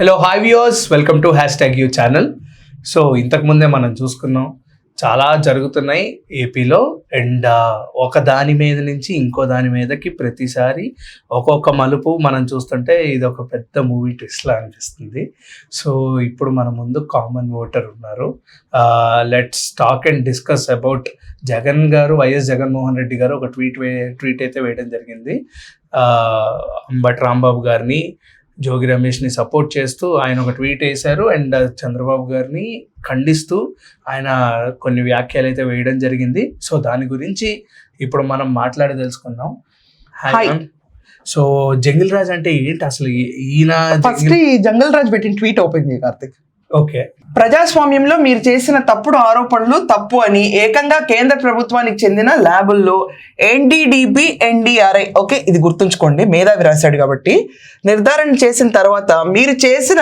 Hello hi viewers, welcome to #U channel. So ఇంతకుముందే మనం చూసుకున్నాం, చాలా జరుగుతున్నాయి ఏపీలో. అండ్ ఒక దాని మీద నుంచి ఇంకో దాని మీదకి ప్రతిసారి ఒక్కొక్క మలుపు మనం చూస్తుంటే ఇది ఒక పెద్ద మూవీ ట్విస్ట్లా అనిపిస్తుంది. సో ఇప్పుడు మన ముందు కామన్ ఓటర్ ఉన్నారు. Let's talk and discuss about Jagan గారు, వైఎస్ జగన్మోహన్ రెడ్డి గారు ఒక ట్వీట్ అయితే వేయడం జరిగింది. అంబటి రాంబాబు గారిని, జోగి రమేష్ని సపోర్ట్ చేస్తూ ఆయన ఒక ట్వీట్ వేశారు. అండ్ చంద్రబాబు గారిని ఖండిస్తూ ఆయన కొన్ని వ్యాఖ్యలు అయితే వేయడం జరిగింది. సో దాని గురించి ఇప్పుడు మనం మాట్లాడి తెలుసుకుందాం. సో జంగిల్ రాజ్ అంటే ఏంటి అసలు? ఈయన ఫస్ట్ ఈ జంగిల్ రాజ్ పెట్టిన ట్వీట్ ఓపెన్ చేయ కార్తిక్. ఓకే, ప్రజాస్వామ్యంలో మీరు చేసిన తప్పుడు ఆరోపణలు తప్పు అని ఏకంగా కేంద్ర ప్రభుత్వానికి చెందిన ల్యాబుల్లో NDDB NDRI, ఓకే ఇది గుర్తుంచుకోండి, మేధావి రాశాడు కాబట్టి, నిర్ధారణ చేసిన తర్వాత మీరు చేసిన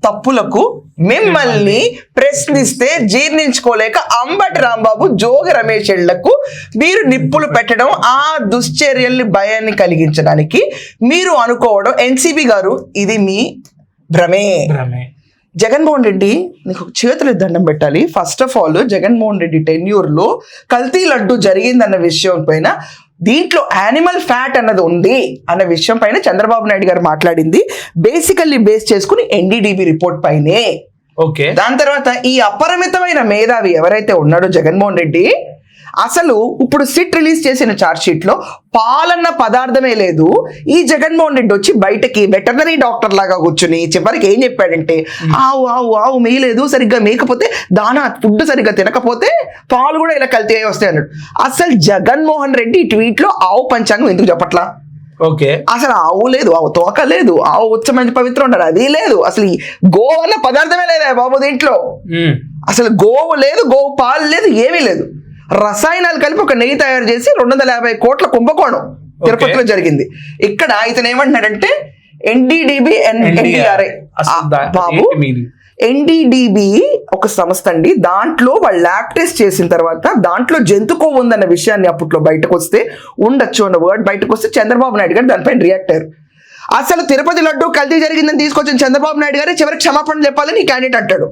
తప్పులకు మిమ్మల్ని ప్రశ్నిస్తే జీర్ణించుకోలేక అంబటి రాంబాబు, జోగి రమేష్ ఇళ్లకు మీరు నిప్పులు పెట్టడం, ఆ దుశ్చర్యల్ని భయాన్ని కలిగించడానికి మీరు అనుకోవడం, NCB గారు ఇది మీ భ్రమే. జగన్మోహన్ రెడ్డి నీకు చేతులు దండం పెట్టాలి. First of all Jaganmohan Reddy టెన్యూర్లో కల్తీ లడ్డు జరిగిందన్న విషయం పైన, దీంట్లో యానిమల్ ఫ్యాట్ అన్నది ఉంది అన్న విషయం పైన చంద్రబాబు నాయుడు గారు మాట్లాడింది బేసికల్లీ బేస్ చేసుకుని NDDB రిపోర్ట్ పైనే. ఓకే, దాని తర్వాత ఈ అపరిమితమైన మేధావి ఎవరైతే ఉన్నాడో జగన్మోహన్ రెడ్డి, అసలు ఇప్పుడు సిట్ రిలీజ్ చేసిన ఛార్జ్ షీట్ లో పాలన్న పదార్థమే లేదు. ఈ జగన్మోహన్ రెడ్డి వచ్చి బయటకి వెటర్నరీ డాక్టర్ లాగా కూర్చుని చివరికి ఏం చెప్పాడంటే, ఆవు ఆవు ఆవు మేయలేదు, సరిగ్గా మేకపోతే దానా ఫుడ్ సరిగ్గా తినకపోతే పాలు కూడా ఇలా కల్తీ అయి వస్తాయి అన్నాడు. అసలు జగన్మోహన్ రెడ్డి ఈ ట్వీట్ లో ఆవు పంచాంగం ఎందుకు చెప్పట్లా? ఓకే, అసలు ఆవు లేదు, ఆవు తోక లేదు, ఆవు ఉచ్చమంచి పవిత్రం ఉంటారు అది లేదు, అసలు గోవు అన్న పదార్థమే లేదా బాబు దీంట్లో. అసలు గోవు లేదు, గోవు పాలు లేదు, ఏమీ లేదు. రసాయనాలు కలిపి ఒక నెయ్యి తయారు చేసి 250 కోట్ల కుంభకోణం తిరుపతిలో జరిగింది. ఇక్కడ ఇతను ఏమంటున్నాడంటే NDDB NDRI. బాబు, NDDB ఒక సంస్థ అండి. దాంట్లో వాళ్ళు ల్యాబ్ టెస్ట్ చేసిన తర్వాత దాంట్లో జంతు కొవ్వు ఉందన్న విషయాన్ని అప్పట్లో బయటకు వస్తే, ఉండొచ్చు అన్న వర్డ్ బయటకు వస్తే చంద్రబాబు నాయుడు గారు దానిపైన రియాక్ట్ అయ్యారు. అసలు తిరుపతి లడ్డు కల్తీ జరిగిందని తీసుకొచ్చిన చంద్రబాబు నాయుడు గారు చివరికి క్షమాపణ చెప్పాలని ఈ క్యాండిడేట్ అంటాడు.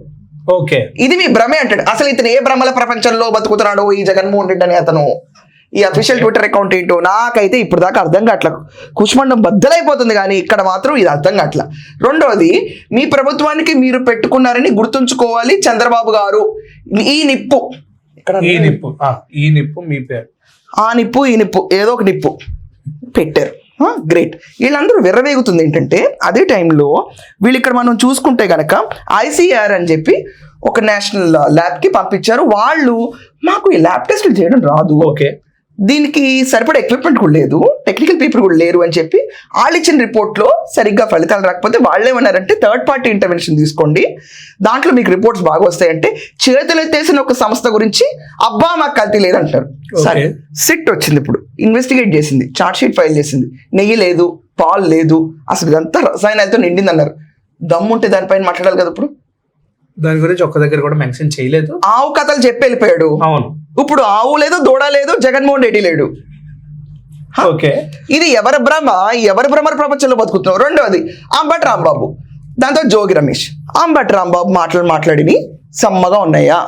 ఓకే, ఇది మీ భ్రమే అంటాడు. అసలు ఇతను ఏ భ్రమల ప్రపంచంలో బతుకుతున్నాడు ఈ జగన్మోహన్ రెడ్డి అని అతను? ఈ అఫీషియల్ ట్విట్టర్ అకౌంట్ ఏంటో నాకైతే ఇప్పుడు దాకా అర్థం కావట్ల. కుష్మండం బద్దలైపోతుంది కానీ ఇక్కడ మాత్రం ఇది అర్థం కావట్ల. రెండవది, మీ ప్రభుత్వానికి మీరు పెట్టుకున్నారని గుర్తుంచుకోవాలి చంద్రబాబు గారు. ఈ నిప్పు ఇక్కడ, ఈ నిప్పు మీ పేరు, ఆ నిప్పు ఈ నిప్పు ఏదో ఒక నిప్పు పెట్టారు. గ్రేట్. వీళ్ళందరూ విర్రవేగుతుంది ఏంటంటే, అదే టైంలో వీళ్ళు ఇక్కడ మనం చూసుకుంటే గనక ICAR అని చెప్పి ఒక నేషనల్ ల్యాబ్కి పంపించారు. వాళ్ళు మాకు ఈ ల్యాబ్ టెస్టులు చేయడం రాదు, ఓకే దీనికి సరిపడా ఎక్విప్మెంట్ కూడా లేదు, టెక్నికల్ పీపుల్ కూడా లేరు అని చెప్పి వాళ్ళు ఇచ్చిన రిపోర్ట్లో సరిగ్గా ఫలితాలు రాకపోతే వాళ్ళు ఏమన్నారంటే థర్డ్ పార్టీ ఇంటర్వెన్షన్ తీసుకోండి, దాంట్లో మీకు రిపోర్ట్స్ బాగా వస్తాయంటే చేతులెత్తేసిన ఒక సంస్థ గురించి అబ్బా మాకు కల్తీ లేదంటారు. సరే, సిట్ వచ్చింది, ఇప్పుడు ఇన్వెస్టిగేట్ చేసింది, ఛార్జ్ షీట్ ఫైల్ చేసింది, నెయ్యి లేదు, పాలు లేదు, అసలు ఇదంతా రసాయనాలతో నిండింది అన్నారు. దమ్ముంటే దానిపైన మాట్లాడాలి కదా. ఇప్పుడు దాని గురించి ఒక్క దగ్గర కూడా మెన్షన్ చేయలేదు. ఆవు కథలు చెప్పి వెళ్ళిపోయాడు. అవును, ఇప్పుడు ఆవు లేదు, దూడ లేదు, జగన్మోహన్ రెడ్డి లేడు. ఓకే, ఇది ఎవరి భ్రమ? ఎవరి భ్రమర ప్రపంచంలో బతుకుతున్నావు? రెండవది అంబటి రాంబాబు, దాంతో జోగి రమేష్. అంబటి రాంబాబు మాట్లాడిని సమ్మగా ఉన్నాయా?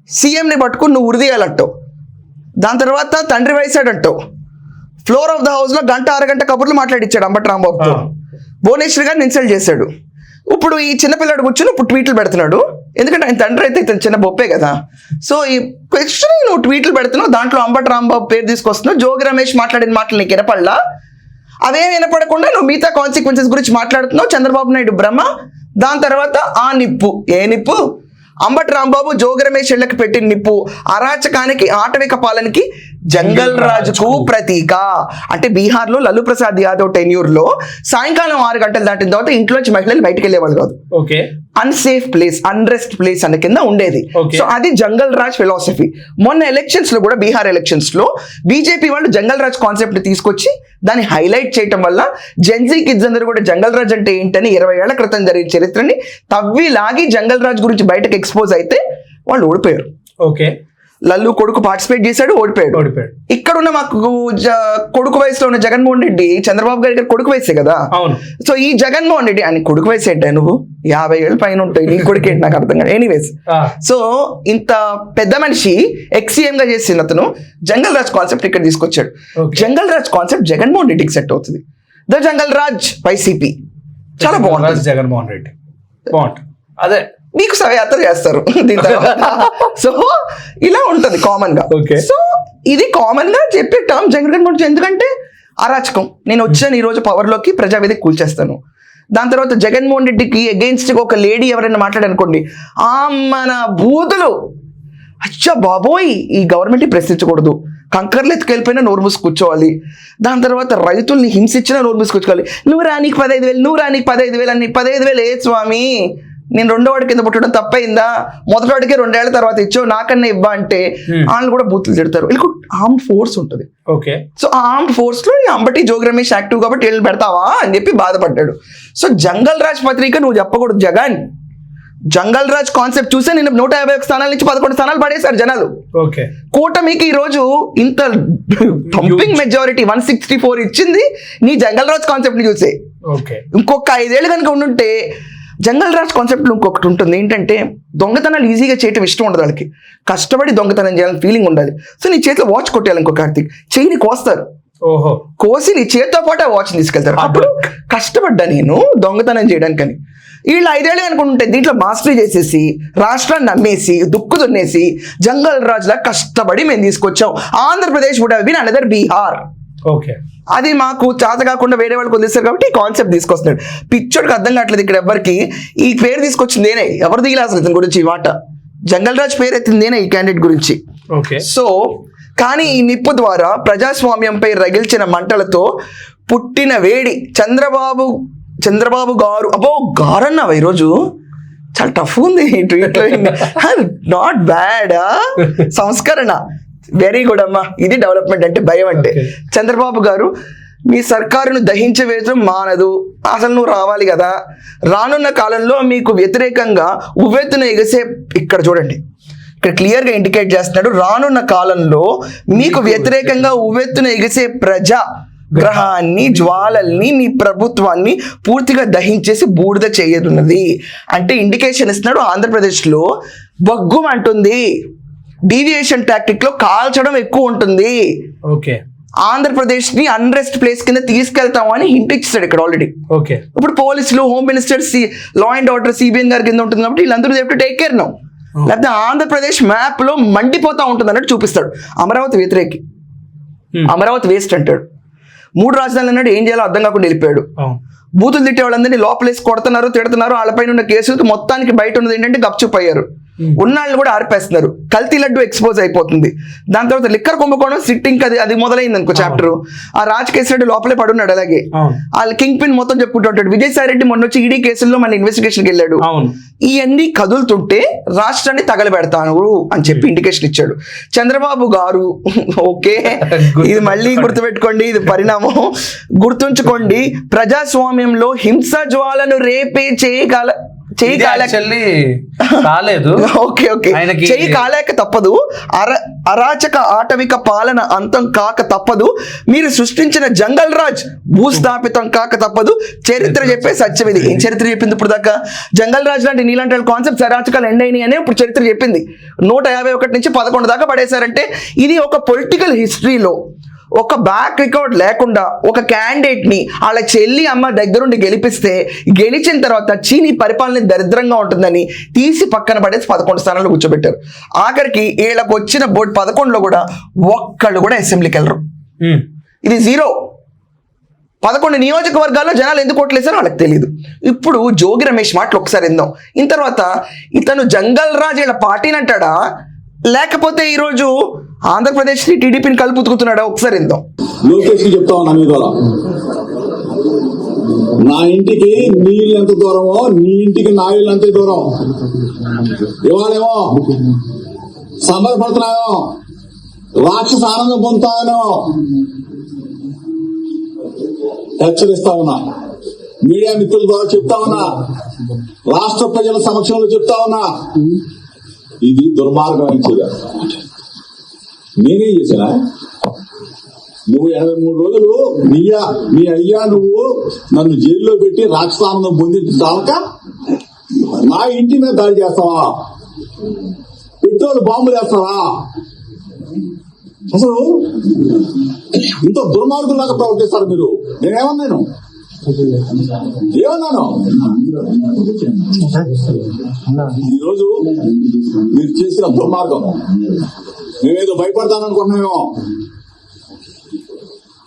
సీఎంని పట్టుకుని నువ్వు ఉరిదీయాలంటావు, దాని తర్వాత తండ్రి వయసాడంటావు, ఫ్లోర్ ఆఫ్ ద హౌస్లో గంట అరగంట కబుర్లు మాట్లాడిచ్చాడు అంబటి రాంబాబుతో, భువనేశ్వర్ గారిని ఇన్సల్ట్ చేశాడు. ఇప్పుడు ఈ చిన్నపిల్లడు కూర్చొని ఇప్పుడు ట్వీట్లు పెడుతున్నాడు, ఎందుకంటే ఆయన తండ్రి అయితే ఇతను చిన్న బొప్పే కదా. సో ఈ క్వశ్చన్ నువ్వు ట్వీట్లు పెడుతున్నావు, దాంట్లో అంబటి రాంబాబు పేరు తీసుకొస్తున్నావు, జోగి రమేష్ మాట్లాడిన మాటలు నీకు వినపడలా? అవేం వినపడకుండా నువ్వు మిగతా కాన్సిక్వెన్సెస్ గురించి మాట్లాడుతున్నావు. చంద్రబాబు నాయుడు భ్రమ. దాని తర్వాత ఆ నిప్పు, ఏ నిప్పు? అంబటి రాంబాబు, జోగి రమేష్ ఇళ్లకు పెట్టిన నిప్పు అరాచకానికి, ఆటవిక పాలనకి, జంగల్ రాజుకు ప్రతీక. అంటే బీహార్లో లల్లూ ప్రసాద్ యాదవ్ టెన్యూర్లో సాయంకాలం 6 గంటలు దాటిన తర్వాత ఇంట్లోంచి మహిళలు బయటకు వెళ్ళేవాళ్ళు కాదు. Okay, unsafe place, unrest place అన్న కింద ఉండేది. సో అది జంగల్ రాజ్ ఫిలాసఫీ. మొన్న ఎలక్షన్స్ లో కూడా, బీహార్ ఎలక్షన్స్ లో బీజేపీ వాళ్ళు జంగల్ రాజ్ కాన్సెప్ట్ తీసుకొచ్చి దాన్ని హైలైట్ చేయటం వల్ల జెన్జీ కిడ్స్ అందరూ కూడా జంగల్ రాజ్ అంటే ఏంటని 20 ఏళ్ల క్రితం జరిగిన చరిత్రని తవ్వి లాగి జంగల్ రాజ్ గురించి బయటకు ఎక్స్పోజ్ అయితే వాళ్ళు ఓడిపోయారు. ఓకే, లల్లు కొడుకు పార్టిసిపేట్ చేశాడు, ఓడిపోయాడు. ఇక్కడ ఉన్న మాకు కొడుకు వయసులో ఉన్న జగన్మోహన్ రెడ్డి చంద్రబాబు గారి కొడుకు వయసే కదా. అవును. సో ఈ జగన్మోహన్ రెడ్డి అని కొడుకు వయసు ఏంటా, నువ్వు 50 ఏళ్ళ పైన ఉంటాయి, నీ కొడుకు ఏంటి నాకు అర్థం కాదు. ఎనీవేస్, సో ఇంత పెద్ద మనిషి ఎక్స్సీఎం గా చేసిన అతను జంగల్ రాజ్ కాన్సెప్ట్ ఇక్కడ తీసుకొచ్చాడు. జంగల్ రాజ్ కాన్సెప్ట్ జగన్మోహన్ రెడ్డికి సెట్ అవుతుంది. ద జంగల్ రాజ్ వైసీపీ చాలా బాగుంటుంది. జగన్మోహన్ రెడ్డి బాగుంటుంది, అదే మీకు సవయాత్ర చేస్తారు దీని తర్వాత. సో ఇలా ఉంటది కామన్ గా. సో ఇది కామన్ గా చెప్పే టర్మ్ జగన్మోహన్ రెడ్డి, ఎందుకంటే అరాచకం, నేను వచ్చాను ఈ రోజు పవర్ లోకి, ప్రజావేదిక కూల్చేస్తాను. దాని తర్వాత జగన్మోహన్ రెడ్డికి అగెయిన్స్ట్ గా ఒక లేడీ ఎవరైనా మాట్లాడనుకోండి, మన బూతులు, అచ్చా బాబోయ్ ఈ గవర్నమెంట్ ప్రశ్నించకూడదు, కంకర్లు ఎత్తుకెళ్ళిపోయినా నోరు మూసి కూర్చోవాలి. దాని తర్వాత రైతుల్ని హింసించినా నోరు మూసి కూర్చోవాలి. నువ్వు రానికి 15,000, నువ్వు రానికి 15,000 అని. 15,000 ఏ స్వామి, నేను 2వ వాడికి కింద పుట్టడం తప్పైందా? మొదటివాడికి 2 ఏళ్ల తర్వాత ఇచ్చావు, నాకన్నా ఇవ్వ అంటే వాళ్ళు కూడా బూతులు తిడతారు. వీళ్ళకు ఆర్మ్డ్ ఫోర్స్ ఉంటుంది. ఓకే. సో ఆ ఆర్మ్డ్ ఫోర్స్ లో అంబటి జోగి రమేష్ యాక్టివ్ కాబట్టి వీళ్ళు పెడతావా అని చెప్పి బాధపడ్డాడు. సో జంగల్ రాజ్ పత్రిక నువ్వు చెప్పకూడదు జగన్. జంగల్ రాజ్ కాన్సెప్ట్ చూసే నేను 151 స్థానాల నుంచి 11 స్థానాలు పడేశారు జనాలు. ఓకే. కూటమికి ఈ రోజు ఇంత థంపింగ్ మెజారిటీ 164 ఇచ్చింది నీ జంగల్ రాజ్ కాన్సెప్ట్ ని చూసే. ఓకే. ఇంకొక 5 ఏళ్ళు కనుక ఉండుంటే జంగల్ రాజ్ కాన్సెప్ట్ ఇంకొకటి ఉంటుంది ఏంటంటే, దొంగతనాలు ఈజీగా చేయటం ఇష్టం ఉండదు వాళ్ళకి, కష్టపడి దొంగతనం చేయాలని ఫీలింగ్ ఉండాలి. సో నీ చేతిలో వాచ్ కొట్టేయాలి ఇంకో కార్తీక్, చెయ్యిని కోస్తారు, ఓహో, కోసి నీ చేతితో పాటు ఆ వాచ్ తీసుకెళ్తారు. అప్పుడు కష్టపడ్డా నేను దొంగతనం చేయడానికని. వీళ్ళు 5 ఏళ్ళు అనుకుంటుంటే దీంట్లో మాస్టరీ చేసేసి రాష్ట్రాన్ని నమ్మేసి దుక్కు దున్నేసి జంగల్ రాజ్ లా కష్టపడి మేము తీసుకొచ్చాం. Andhra Pradesh would have been another Bihar. Okay. అది మాకు చేత కాకుండా వేరే వాళ్ళకి వదిలేస్తారు కాబట్టి ఈ కాన్సెప్ట్ తీసుకొస్తున్నాడు. పిచ్చోడికి అర్థం కావట్లేదు ఇక్కడ ఎవరికి. ఈ పేరు తీసుకొచ్చింది నేనే, ఎవరు దిగిలా అసలు ఇతని గురించి ఈ మాట. జంగల్ రాజ్ పేరు ఎత్తింది నేనే ఈ క్యాండిడేట్ గురించి. ఓకే. సో కానీ ఈ నిప్పు ద్వారా ప్రజాస్వామ్యంపై రగిల్చిన మంటలతో పుట్టిన వేడి చంద్రబాబు గారు, అబ్బో గారన్నావా ఈరోజు, చాలా టఫ్ ఉంది ట్వీట్లో, నాట్ బ్యాడ్, సంస్కరణ, వెరీ గుడ్ అమ్మా. ఇది డెవలప్మెంట్ అంటే, భయం అంటే. చంద్రబాబు గారు, మీ సర్కారును దహించవేయడం మానదు, అసలు నువ్వు రావాలి కదా, రానున్న కాలంలో మీకు వ్యతిరేకంగా ఉవ్వెత్తున ఎగసే, ఇక్కడ చూడండి ఇక్కడ క్లియర్గా ఇండికేట్ చేస్తున్నాడు, రానున్న కాలంలో మీకు వ్యతిరేకంగా ఉవ్వెత్తున ఎగసే ప్రజా గ్రహాన్ని, జ్వాలల్ని, మీ ప్రభుత్వాన్ని పూర్తిగా దహించేసి బూడిద చేయనున్నది అంటే ఇండికేషన్ ఇస్తున్నాడు. ఆంధ్రప్రదేశ్లో బగ్గు అంటుంది, డీవియేషన్ టాక్టిక్ లో కాల్చడం ఎక్కువ ఉంటుంది. ఓకే. ఆంధ్రప్రదేశ్ ని అన్రెస్ట్ ప్లేస్ కింద తీసుకెళ్తాం అని హింట్ ఇచ్చాడు ఇక్కడ ఆల్రెడీ. ఓకే. ఇప్పుడు పోలీసులు, home minister, law and order CBN గారి కింద ఉంటుంది కాబట్టి వీళ్ళందరూ చెప్పి టేక్ కేర్ నో, లేకపోతే ఆంధ్రప్రదేశ్ మ్యాప్ లో మండిపోతా ఉంటుంది అన్నట్టు చూపిస్తాడు. అమరావతి వ్యతిరేకి, అమరావతి వేస్ట్ అంటాడు. 3 రాజధానులు అన్నాడు, ఏం చేయాలో అర్థం కాకుండా వెళ్ళిపోయాడు. బూతులు తిట్టే వాళ్ళందరినీ లోపలేసి కొడుతున్నారు, తిడుతున్నారు, వాళ్ళపైన ఉన్న కేసులకు మొత్తానికి బయట ఉన్నది ఏంటంటే గప్చుప్ అయ్యారు. ఉన్నాళ్ళు కూడా ఆర్పేస్తున్నారు. కల్తీ లడ్డు ఎక్స్పోజ్ అయిపోతుంది. దాని తర్వాత లిక్కర్ కుంభకోణం సిట్టింగ్ అది మొదలైంది అనుకో చాప్టర్. ఆ రాజకేశ్ రెడ్డి లోపలే పడున్నాడు. అలాగే వాళ్ళ కింగ్ పిన్ మొత్తం చెప్పుకుంటూ ఉంటాడు. విజయసాయి రెడ్డి మొన్న వచ్చి ఈడీ కేసుల్లో మన ఇన్వెస్టిగేషన్కి వెళ్ళాడు. ఇవన్నీ కదులుతుంటే రాష్ట్రాన్ని తగలబెడతాను అని చెప్పి ఇండికేషన్ ఇచ్చాడు చంద్రబాబు గారు. ఓకే, ఇది మళ్ళీ గుర్తుపెట్టుకోండి, ఇది పరిణామం గుర్తుంచుకోండి. ప్రజాస్వామ్యంలో హింస జ్వాలను రేపే కాలేదు. ఓకే, చెయ్యి కాలేక తప్పదు. అరాచక ఆటవిక పాలన అంతం కాక తప్పదు. మీరు సృష్టించిన జంగల్ రాజ్ భూస్థాపితం కాక తప్పదు. చరిత్ర చెప్పే సత్యం ఇది. ఏం చరిత్ర చెప్పింది ఇప్పుడు దాకా? జంగల్ రాజ్ లాంటి నీలాంటి కాన్సెప్ట్స్ అరాచకాలు ఎండ్ అయినాయి అని ఇప్పుడు చరిత్ర చెప్పింది. 151 నుంచి 11 దాకా పడేశారంటే ఇది ఒక పొలిటికల్ హిస్టరీలో ఒక బ్యాక్ రికార్డ్ లేకుండా ఒక క్యాండిడేట్ ని వాళ్ళ చెల్లి అమ్మ దగ్గరుండి గెలిపిస్తే, గెలిచిన తర్వాత చీనీ పరిపాలన దరిద్రంగా ఉంటుందని తీసి పక్కన పడేసి 11 స్థానాల్లో కూర్చోబెట్టారు. ఆఖరికి వీళ్ళకి వచ్చిన బోర్డు 11లో కూడా ఒక్కళ్ళు కూడా అసెంబ్లీకి వెళ్ళరు. ఇది 0. 11 నియోజకవర్గాల్లో జనాలు ఎందుకు ఓట్లేసారో వాళ్ళకి తెలియదు. ఇప్పుడు జోగి రమేష్ మాటలు ఒకసారి విందాం. ఇన్ తర్వాత ఇతను జంగల్ రాజ్ వీళ్ళ పార్టీని అంటాడా, లేకపోతే ఈరోజు ఆంధ్రప్రదేశ్ ని టీడీపీని కలుపుతుకుతున్నాడా? ఒకసారి విందాం. లోకేష్ చెప్తా ఉన్నా మీ ద్వారా, నా ఇంటికి నీళ్ళు ఎంత దూరమో నీ ఇంటికి నా ఇల్లు అంతే దూరం. ఇవాళేమో సంబరపడుతున్నాయో, రాక్షస ఆనందం పొందుతానో హెచ్చరిస్తా ఉన్నా. మీడియా మిత్రుల ద్వారా చెప్తా ఉన్నా, రాష్ట్ర ప్రజల సమక్షంలో చెప్తా ఉన్నా, ఇది దుర్మార్గమైన చర్య. నేనేం చేశానా? నువ్వు 83 రోజులు మీ అయ్యా నువ్వు నన్ను జైల్లో పెట్టి రాజస్థానం పొందించాలక నా ఇంటి మీద దాడి చేస్తావా? పెట్రోల్ బాంబులు వేస్తావా? అసలు ఇంత దుర్మార్గులాగా ప్రవర్తిస్తారు మీరు. నేనేమన్నాను? ఏమన్నాను? ఈరోజు మీరు చేసిన దుర్మార్గం మేమేదో భయపడతాననుకుంటున్నామేమో.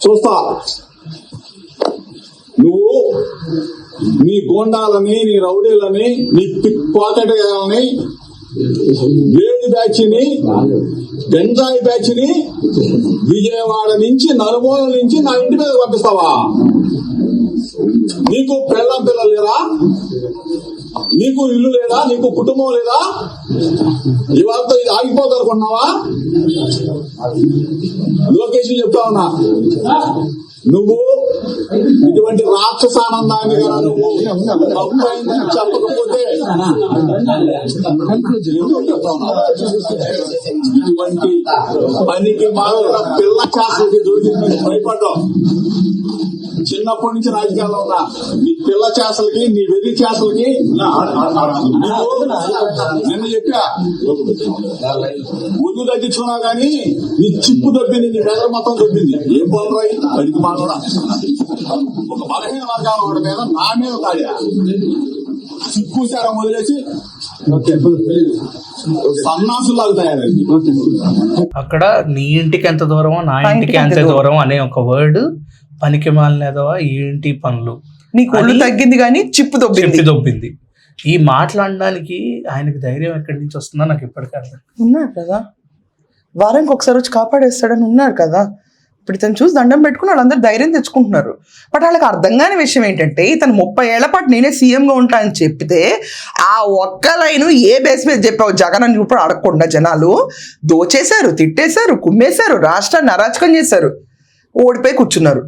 చూస్తా నువ్వు నీ గోండాలని, నీ రౌడీలని, నీ పిక్ పాకెట్లని, వేడి బ్యాచ్ని, గంజాయి బ్యాచ్ని విజయవాడ నుంచి నలుమూల నుంచి నా ఇంటి మీద పంపిస్తావా? నీకు పెళ్ళం పిల్లలు లేరా? నీకు ఇల్లు లేదా? నీకు కుటుంబం లేదా? ఇవాళతో ఇది ఆగిపోదనుకున్నావా? లోకేష్ చెప్తా ఉన్నా, నువ్వు ఇటువంటి రాక్షసానందాన్ని కదా నువ్వు అబ్బాయిందని చెప్పకపోతే ఇటువంటి పనికి మాత్రం పిల్ల చాసలకి దొరికి భయపడ్డావు. చిన్నప్పటి నుంచి రాజకీయాల్లో ఉన్నా నీ పిల్ల చేసలకి, నీ వెర్రి చేసలకి నిన్న చెప్పా ఒడ్డు తగ్గించుకున్నా కానీ నీ చిప్పు దొబ్బింది, నీ మెదడు మొత్తం దొబ్బింది. ఏం పోలరాయి అడిగి మానడా? ఒక బలహీన వర్గాల వాడి మీద నా మీద తాడా చిప్పుసారం వదిలేసి సన్నాసులాగా తయారైంది. అక్కడ నీ ఇంటికి ఎంత దూరమో నా ఇంటికి ఎంత దూరం అనే ఒక వర్డ్ పనికి మాలినదవా ఈ ఇంటి పనులు నీకు ఒళ్ళు తగ్గింది కానీ చిప్పు దొబ్బింది. ఈ మాట్లాడడానికి ఆయనకి ధైర్యం ఎక్కడి నుంచి వస్తుందో నాకు ఇప్పటికీ అర్థం. ఉన్నాడు కదా, వారానికి ఒకసారి వచ్చి కాపాడేస్తాడని ఉన్నాడు కదా. ఇప్పుడు ఇతను చూసి దండం పెట్టుకుని వాళ్ళందరూ ధైర్యం తెచ్చుకుంటున్నారు. బట్ వాళ్ళకి అర్థం కాని విషయం ఏంటంటే ఇతను 30 ఏళ్ల పాటు నేనే సీఎంగా ఉంటా అని చెప్పితే ఆ ఒక్క లైను ఏ బేస్ మీద చెప్పావు జగన్ అని ఇప్పుడు అడగకుండా జనాలు దోచేశారు, తిట్టేశారు, కుమ్మేశారు, రాష్ట్రాన్ని అరాచకం చేశారు, ఓడిపోయి కూర్చున్నారు.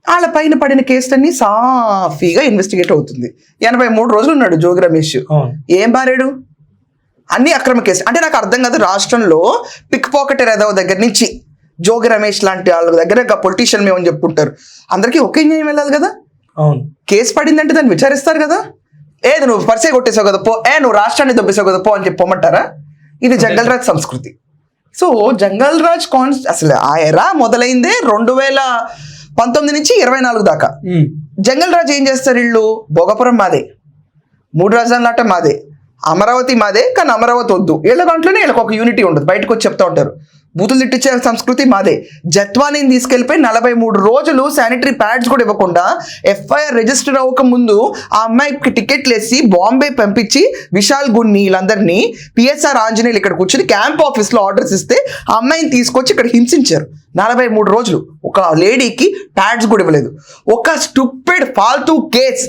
వాళ్ళ పైన పడిన కేసులన్నీ సాఫీగా ఇన్వెస్టిగేట్ అవుతుంది. 83 రోజులు ఉన్నాడు జోగి రమేష్. ఏం బారాడు? అన్ని అక్రమ కేసు. అంటే నాకు అర్థం కాదు, రాష్ట్రంలో పిక్ పాకెటర్ ఏదో దగ్గర నుంచి జోగి రమేష్ లాంటి వాళ్ళ దగ్గర పొలిటీషియన్ మేమని చెప్పుకుంటారు. అందరికీ ఒకే న్యాయం వెళ్ళాలి కదా. కేసు పడిందంటే దాన్ని విచారిస్తారు కదా. ఏది నువ్వు పరిచయ కొట్టేసావు కదా పో, నువ్వు రాష్ట్రాన్ని దొబ్బేసావు కదా పో అని చెప్పమంటారా? ఇది జంగల్ రాజ్ సంస్కృతి. సో జంగల్ రాజ్ అసలు ఆ ఎరా మొదలైందే 2019 నుంచి 24 దాకా. జంగల్ రాజ్ ఏం చేస్తారు వీళ్ళు? భోగపురం మాదే, 3 రాజధానులు ఆట మాదే, అమరావతి మాదే, కానీ అమరావతి వద్దు. వీళ్ళ దాంట్లోనే వీళ్ళకి ఒక యూనిటీ ఉండదు, బయటకు వచ్చి చెప్తా ఉంటారు. బూతులు తిట్టించే సంస్కృతి మాదే. జత్వానీని తీసుకెళ్ళిపోయి 43 రోజులు శానిటరీ ప్యాడ్స్ కూడా ఇవ్వకుండా ఎఫ్ఐఆర్ రిజిస్టర్ అవ్వక ముందు ఆ అమ్మాయికి టికెట్లు వేసి బాంబే పంపించి విశాల్ గున్ని వీళ్ళందరినీ పిఎస్ఆర్ ఆంజనేయులు ఇక్కడ కూర్చొని క్యాంప్ ఆఫీస్లో ఆర్డర్స్ ఇస్తే ఆ అమ్మాయిని తీసుకొచ్చి ఇక్కడ హింసించారు 43 రోజులు. ఒక లేడీకి ప్యాడ్స్ కూడా ఇవ్వలేదు. ఒక స్టూపిడ్ ఫాల్తూ కేస్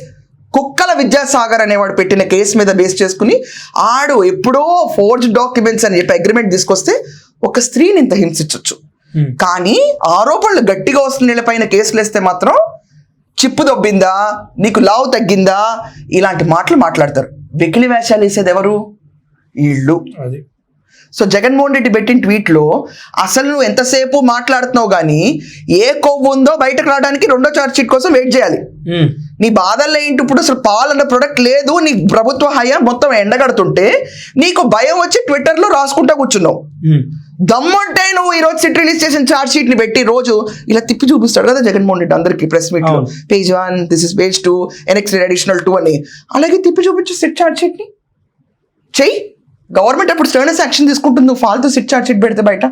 కుక్కల విద్యాసాగర్ అనేవాడు పెట్టిన కేసు మీద బేస్ చేసుకుని ఆడు ఎప్పుడో ఫోర్జ్ డాక్యుమెంట్స్ అని చెప్పి అగ్రిమెంట్ తీసుకొస్తే ఒక స్త్రీని ఇంత హింసించవచ్చు. కానీ ఆరోపణలు గట్టిగా వస్తున్న పైన కేసులు వేస్తే మాత్రం చిప్పు దొబ్బిందా, నీకు లావు తగ్గిందా, ఇలాంటి మాటలు మాట్లాడతారు. వెకిలి వేషాలు వేసేది ఎవరు? వీళ్ళు. సో జగన్మోహన్ రెడ్డి పెట్టిన ట్వీట్లో అసలు నువ్వు ఎంతసేపు మాట్లాడుతున్నావు కానీ ఏ కొవ్వు ఉందో బయటకు రావడానికి 2వ ఛార్జ్ షీట్ కోసం వెయిట్ చేయాలి. నీ బాధల్లో ఏంటి? ఇప్పుడు అసలు పాలన్న ప్రొడక్ట్ లేదు, నీ ప్రభుత్వ హయా మొత్తం ఎండగడుతుంటే నీకు భయం వచ్చి ట్విట్టర్లో రాసుకుంటా కూర్చున్నావు. దమ్ముంటే నువ్వు ఈరోజు సిట్ రిలీజ్ చేసిన ఛార్జ్ షీట్ ని పెట్టి రోజు ఇలా తిప్పి చూపిస్తాడు కదా జగన్మోహన్ రెడ్డి అందరికి ప్రెస్ మీట్ లో, page 1, this is page 2, annexe additional 2 అని. అలాగే తిప్పి చూపించు సిట్ ఛార్జ్ షీట్ ని చెయ్యి. గవర్నమెంట్ అప్పుడు స్టర్నెస్ యాక్షన్ తీసుకుంటుంది నువ్వు ఫాల్తూ సిట్ ఛార్జ్ షీట్ పెడితే. బయట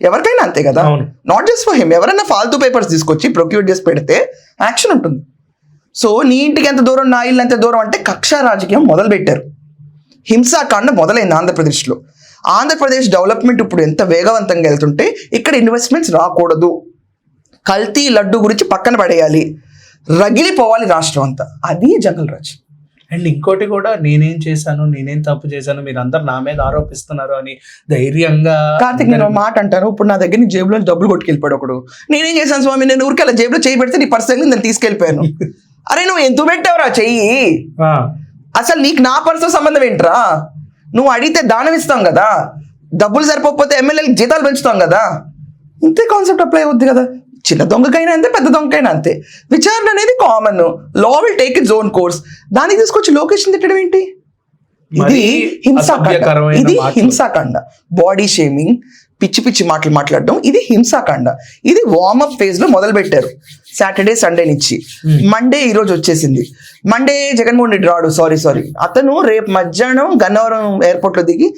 ఎవరికైనా అంతే కదా, నాట్ జస్ట్ ఫర్ హిమ్. ఎవరైనా ఫాల్తూ పేపర్స్ తీసుకొచ్చి ప్రొక్యూర్ చేసి పెడితే యాక్షన్ ఉంటుంది. సో నీ ఇంటికి ఎంత దూరం, నా ఇల్లు ఎంత దూరం అంటే కక్షా రాజకీయం మొదలు పెట్టారు. హింసాకాండ మొదలైంది ఆంధ్రప్రదేశ్లో. ఆంధ్రప్రదేశ్ డెవలప్మెంట్ ఇప్పుడు ఎంత వేగవంతంగా వెళ్తుంటే ఇక్కడ ఇన్వెస్ట్మెంట్స్ రాకూడదు, కల్తీ లడ్డు గురించి పక్కన పడేయాలి, రగిలిపోవాలి రాష్ట్రం అంతా. అది జంగల్ రాజ్. అండ్ ఇంకోటి కూడా, నేనేం చేశాను, నేనేం తప్పు చేశాను, మీరు అందరు నా మీద ఆరోపిస్తున్నారు అని ధైర్యంగా. కార్తిక్ నేను మాట అంటాను, ఇప్పుడు నా దగ్గర నీ జేబులో డబ్బులు కొట్టుకెళ్ళిపోయాడు ఒకడు. నేనేం చేశాను స్వామి, నేను ఊరికి అలా జేబులో చేయి పెడితే నీ పర్స్ నేను తీసుకెళ్ళిపోయాను. అరే నువ్వు ఎంత పెట్టావురా చెయ్యి? అసలు నీకు నా పర్సు సంబంధం ఏంట్రా? నువ్వు అడిగితే దానం ఇస్తాం కదా. డబ్బులు సరిపోతే ఎమ్మెల్యేలకు జీతాలు పెంచుతాం కదా, ఇంతే కాన్సెప్ట్ అప్లై అవుద్ది కదా. చిన్న దొంగకైనా అంతే, పెద్ద దొంగకైనా అంతే. విచారణ అనేది common, law will take its own course. దానికి తీసుకొచ్చి లొకేషన్ తిట్టడం ఏంటి? ఇది హింసాకాండ, ఇది హింసాకాండ. బాడీ షేమింగ్, పిచ్చి పిచ్చి మాటలు మాట్లాడడం, ఇది హింసాకాండ. ఇది వార్మప్ ఫేజ్ లో మొదలు పెట్టారు సాటర్డే సండే నుంచి. మండే ఈ రోజు వచ్చేసింది. మండే జగన్మోహన్ రెడ్డి రాడు, సారీ అతను రేపు మధ్యాహ్నం గన్నవరం ఎయిర్పోర్ట్ లో దిగి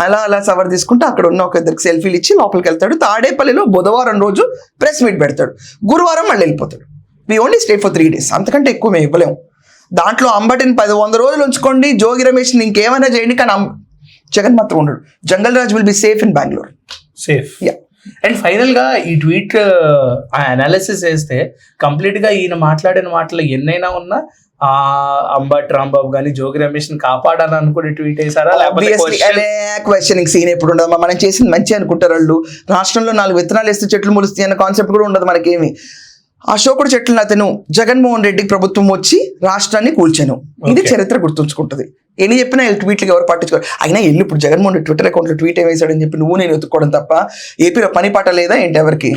అలా సవర్ తీసుకుంటూ అక్కడ ఉన్న ఒక ఇద్దరికి సెల్ఫీలు ఇచ్చి లోపలికి వెళ్తాడు. తాడేపల్లిలో బుధవారం రోజు ప్రెస్ మీట్ పెడతాడు. గురువారం మళ్ళీ వెళ్ళిపోతాడు. We only stay for 3 days, అంతకంటే ఎక్కువ మేము ఇవ్వలేము. దాంట్లో అంబటిని 100 రోజులు ఉంచుకోండి, జోగి రమేష్ ఇంకేమైనా చేయండి, కానీ జగన్ మాత్రం ఉండడు. Jungle raj will be safe in Bengaluru. Safe. Yeah. And final గా ఈ ట్వీట్ ఆ అనాలిసిస్ చేస్తే కంప్లీట్ గా ఈయన మాట్లాడిన మాటలు ఎన్నైనా ఉన్నా అంబటి రాంబాబు గానీ జోగి రమేష్ ని కాపాడాలని అనుకుని ట్వీట్ వేసారా, క్వశ్చనింగ్ సీన్ ఎప్పుడు ఉండదు. మనం చేసింది మంచి అనుకుంటారు వాళ్ళు. రాష్ట్రంలో 4 విత్తనాలు వేస్తే చెట్లు మొలుస్తాయి అన్న కాన్సెప్ట్ కూడా ఉండదు మనకేమి. అశోకుడు చెట్లు అతను జగన్మోహన్ రెడ్డికి ప్రభుత్వం వచ్చి రాష్ట్రాన్ని కూల్చాను. ఇది చరిత్ర గుర్తుంచుకుంటది. ఎన్ని చెప్పినా ట్వీట్లకి ఎవరు పట్టించుకోరు. అయినా ఎల్లు ఇప్పుడు జగన్మోహన్ రెడ్డి ట్విట్టర్ అకౌంట్లో ట్వీట్ వేసాడని చెప్పి నువ్వు నేను ఎత్తుకోవడం తప్ప ఏపీలో పని పాట లేదా ఏంటి ఎవరికి?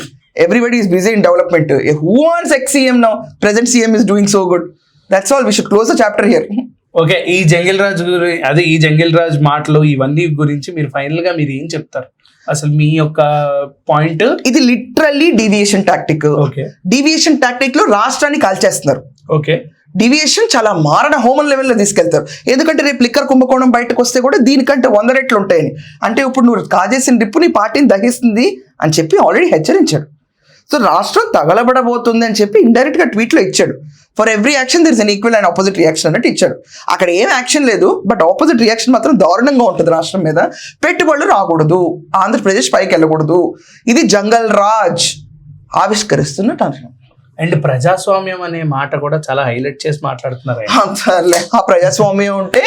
Everybody is busy in development. Who wants ex CM now? Present CM is doing so good. That's all. We should close the chapter here. Okay, ఈ జంగిల్ రాజ్ మాటలు ఇవన్నీ గురించి మీరు ఫైనల్ గా మీరు ఏం చెప్తారు? అసలు మీ యొక్క పాయింట్ ఇది literally deviation tactic. Okay, deviation tactic లో రాష్ట్రాన్ని కాల్చేస్తున్నారు. ఓకే, డీవియేషన్ చాలా మారణ హోమన్ లెవెల్లో తీసుకెళ్తారు. ఎందుకంటే రేపు లిక్కర్ కుంభకోణం బయటకు వస్తే కూడా దీనికంటే 100 రెట్లు ఉంటాయని. అంటే ఇప్పుడు నువ్వు కాజేసిన రిప్పు నీ పార్టీని దహిస్తుంది అని చెప్పి ఆల్రెడీ హెచ్చరించాడు. సో రాష్ట్రం తగలబడబోతుంది అని చెప్పి ఇండైరెక్ట్ గా ట్వీట్ లో ఇచ్చాడు. For every action there is an equal and opposite reaction అన్నట్టు ఇచ్చాడు. అక్కడ ఏం యాక్షన్ లేదు, బట్ ఆపోజిట్ రియాక్షన్ మాత్రం దారుణంగా ఉంటుంది. రాష్ట్రం మీద పెట్టుబడులు రాకూడదు, ఆంధ్రప్రదేశ్ పైకి వెళ్ళకూడదు. ఇది జంగల్ రాజ్ ఆవిష్కరిస్తున్నట్టు అంటున్నాం. అండ్ ప్రజాస్వామ్యం అనే మాట కూడా చాలా హైలైట్ చేసి మాట్లాడుతున్నారు. సర్లే, ఆ ప్రజాస్వామ్యం ఉంటే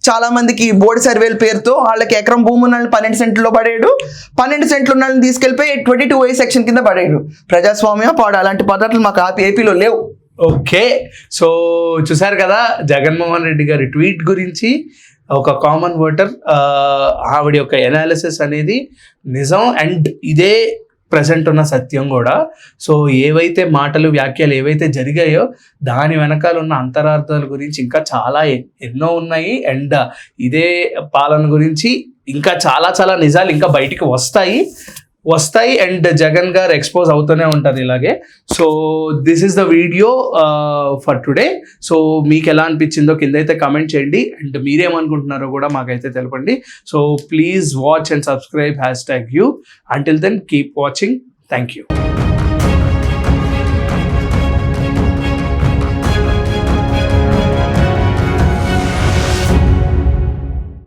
చాలా మందికి బోర్డు సర్వేల పేరుతో వాళ్ళకి ఎకరం భూమి ఉన్న 12 సెంట్లో పడేడు, 12 సెంట్లు ఉన్న తీసుకెళ్ళిపోయి 22A సెక్షన్ కింద పడేడు. ప్రజాస్వామ్యం పాడు అలాంటి పద్ధతులు మాకు ఏపీలో లేవు. ఓకే, సో చూసారు కదా జగన్మోహన్ రెడ్డి గారి ట్వీట్ గురించి ఒక కామన్ ఓటర్ ఆవిడ యొక్క ఎనాలిసిస్ అనేది నిజం. అండ్ ఇదే ప్రజెంట్ ఉన్న సత్యం కూడా. సో ఏవైతే మాటలు వ్యాఖ్యలు ఏవైతే జరిగాయో దాని వెనకాల ఉన్న అంతరార్థాల గురించి ఇంకా చాలా ఎన్నో ఉన్నాయి. అండ్ ఇదే పాలన గురించి ఇంకా చాలా నిజాలు ఇంకా బయటికి వస్తాయి. అండ్ జగన్ గారు ఎక్స్పోజ్ అవుతూనే ఉంటారు ఇలాగే. So this is the video for today. So మీకు ఎలా అనిపించిందో కింద అయితే కమెంట్ చేయండి. అండ్ మీరేమనుకుంటున్నారో కూడా మాకైతే తెలపండి. So please watch and subscribe #you. Until then, keep watching. Thank you.